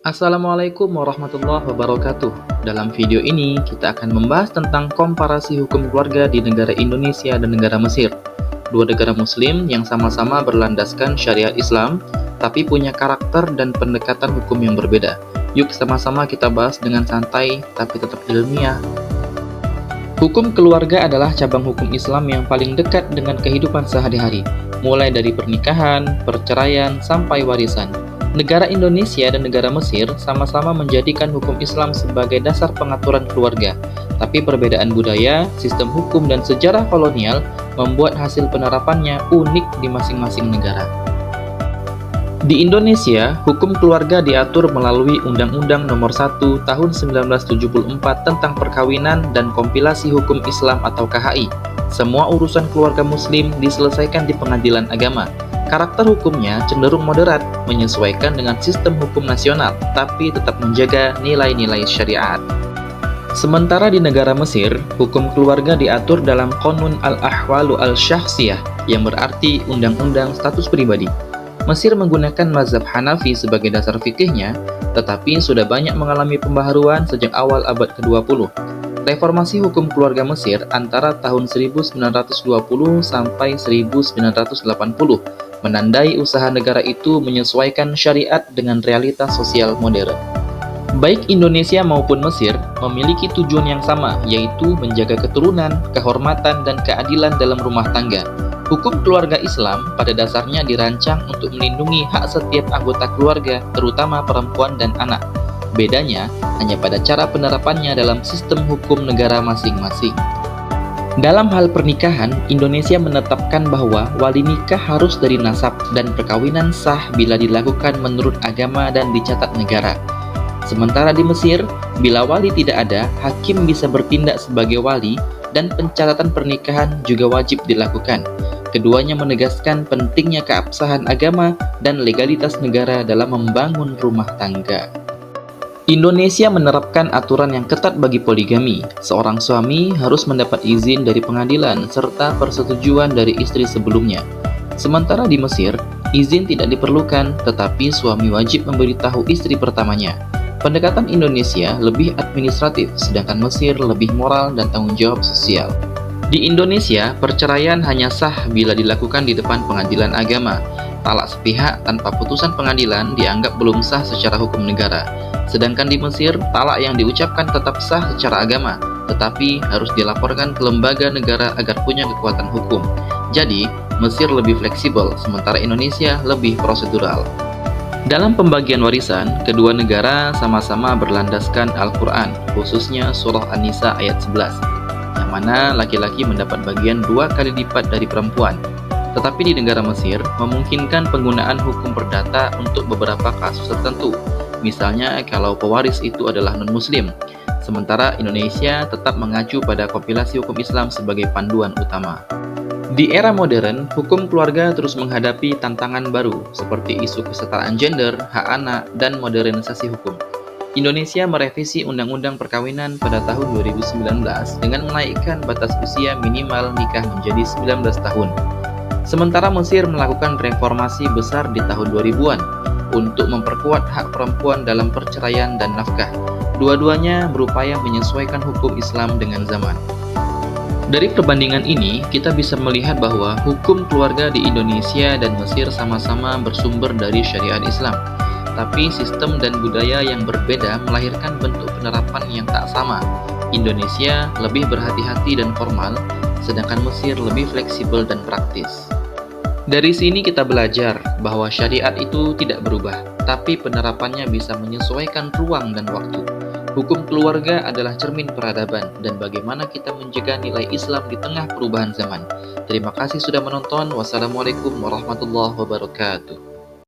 Assalamualaikum warahmatullahi wabarakatuh. Dalam video ini, kita akan membahas tentang komparasi hukum keluarga di negara Indonesia dan negara Mesir. Dua negara muslim yang sama-sama berlandaskan syariat Islam, tapi punya karakter dan pendekatan hukum yang berbeda. Yuk sama-sama kita bahas dengan santai, tapi tetap ilmiah. Hukum keluarga adalah cabang hukum Islam yang paling dekat dengan kehidupan sehari-hari, mulai dari pernikahan, perceraian, sampai warisan. Negara Indonesia dan negara Mesir sama-sama menjadikan hukum Islam sebagai dasar pengaturan keluarga, tapi perbedaan budaya, sistem hukum, dan sejarah kolonial membuat hasil penerapannya unik di masing-masing negara. Di Indonesia, hukum keluarga diatur melalui Undang-Undang Nomor 1 Tahun 1974 tentang Perkawinan dan Kompilasi Hukum Islam atau KHI. Semua urusan keluarga muslim diselesaikan di pengadilan agama. Karakter hukumnya cenderung moderat, menyesuaikan dengan sistem hukum nasional, tapi tetap menjaga nilai-nilai syariat. Sementara di negara Mesir, hukum keluarga diatur dalam Qanun al-Ahwalu al-Syakhsiyah, yang berarti undang-undang status pribadi. Mesir menggunakan mazhab Hanafi sebagai dasar fikihnya, tetapi sudah banyak mengalami pembaharuan sejak awal abad ke-20. Reformasi hukum keluarga Mesir antara tahun 1920 sampai 1980 menandai usaha negara itu menyesuaikan syariat dengan realitas sosial modern. Baik Indonesia maupun Mesir memiliki tujuan yang sama, yaitu menjaga keturunan, kehormatan, dan keadilan dalam rumah tangga. Hukum keluarga Islam pada dasarnya dirancang untuk melindungi hak setiap anggota keluarga, terutama perempuan dan anak. Bedanya hanya pada cara penerapannya dalam sistem hukum negara masing-masing. Dalam hal pernikahan, Indonesia menetapkan bahwa wali nikah harus dari nasab dan perkawinan sah bila dilakukan menurut agama dan dicatat negara. Sementara di Mesir, bila wali tidak ada, hakim bisa bertindak sebagai wali dan pencatatan pernikahan juga wajib dilakukan. Keduanya menegaskan pentingnya keabsahan agama dan legalitas negara dalam membangun rumah tangga. Indonesia menerapkan aturan yang ketat bagi poligami. Seorang suami harus mendapat izin dari pengadilan serta persetujuan dari istri sebelumnya. Sementara di Mesir, izin tidak diperlukan, tetapi suami wajib memberitahu istri pertamanya. Pendekatan Indonesia lebih administratif, sedangkan Mesir lebih moral dan tanggung jawab sosial. Di Indonesia, perceraian hanya sah bila dilakukan di depan pengadilan agama. Talak sepihak tanpa putusan pengadilan dianggap belum sah secara hukum negara. Sedangkan di Mesir, talak yang diucapkan tetap sah secara agama, tetapi harus dilaporkan ke lembaga negara agar punya kekuatan hukum. Jadi, Mesir lebih fleksibel, sementara Indonesia lebih prosedural. Dalam pembagian warisan, kedua negara sama-sama berlandaskan Al-Quran, khususnya Surah An-Nisa ayat 11, yang mana laki-laki mendapat bagian 2 kali lipat dari perempuan. Tetapi di negara Mesir, memungkinkan penggunaan hukum perdata untuk beberapa kasus tertentu. Misalnya kalau pewaris itu adalah non-muslim, sementara Indonesia tetap mengacu pada kompilasi hukum Islam sebagai panduan utama. Di era modern, hukum keluarga terus menghadapi tantangan baru, seperti isu kesetaraan gender, hak anak, dan modernisasi hukum. Indonesia merevisi Undang-Undang Perkawinan pada tahun 2019 dengan menaikkan batas usia minimal nikah menjadi 19 tahun. Sementara Mesir melakukan reformasi besar di tahun 2000-an, untuk memperkuat hak perempuan dalam perceraian dan nafkah. Dua-duanya berupaya menyesuaikan hukum Islam dengan zaman. Dari perbandingan ini, kita bisa melihat bahwa hukum keluarga di Indonesia dan Mesir sama-sama bersumber dari syariat Islam. Tapi sistem dan budaya yang berbeda melahirkan bentuk penerapan yang tak sama. Indonesia lebih berhati-hati dan formal, sedangkan Mesir lebih fleksibel dan praktis. Dari sini kita belajar bahwa syariat itu tidak berubah, tapi penerapannya bisa menyesuaikan ruang dan waktu. Hukum keluarga adalah cermin peradaban dan bagaimana kita menjaga nilai Islam di tengah perubahan zaman. Terima kasih sudah menonton. Wassalamualaikum warahmatullahi wabarakatuh.